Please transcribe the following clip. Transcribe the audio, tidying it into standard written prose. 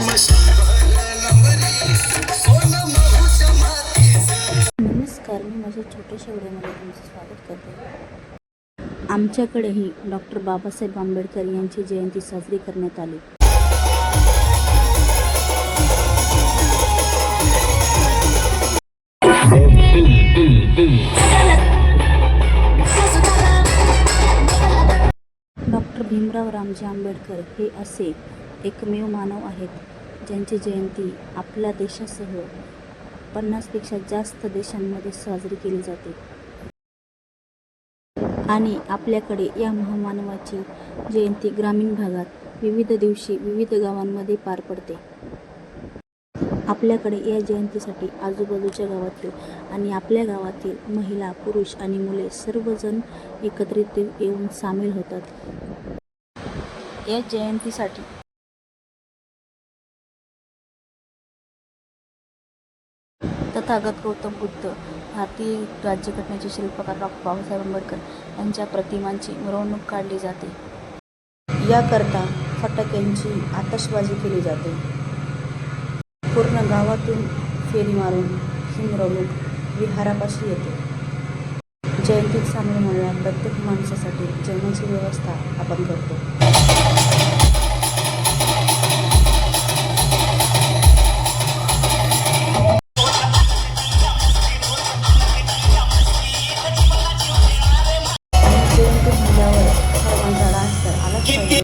नमस्कार, मी माझ्या छोट्याशा व्हिडिओमध्ये तुमचं स्वागत करते। आमच्याकडेही डॉक्टर बाबासाहेब आंबेडकर यांची जयंती साजरी करण्यात आली। डॉक्टर भीमराव रामजी आंबेडकर हे असे एकमेव मानव आहेत ज्यांची जयंती आपल्या देशासह 50पेक्षा जास्त देशांमध्ये साजरी केली जाते आणि आपल्याकडे या महामानवाची जयंती ग्रामीण भागात विविध दिवशी विविध गावांमध्ये पार पडते। आपल्याकडे या जयंतीसाठी आजूबाजूच्या गावातील आणि आपल्या गावातील महिला, पुरुष आणि मुले सर्वजण एकत्रित येऊन सामील होतात। या जयंतीसाठी तथागत गौतम बुद्ध, भारतीय राज्यघटनेचे शिल्पकार डॉक्टर बाबासाहेब आंबेडकर यांच्या प्रतिमांची मिरवणूक काढली जाते। याकरता फटाक्यांची आतषबाजी केली जाते। पूर्ण गावातून फेरी मारून ही मिरवणूक विहारापाशी येते। जयंतीत सामील होणाऱ्या प्रत्येक माणसासाठी जेवणाची व्यवस्था आपण करतो।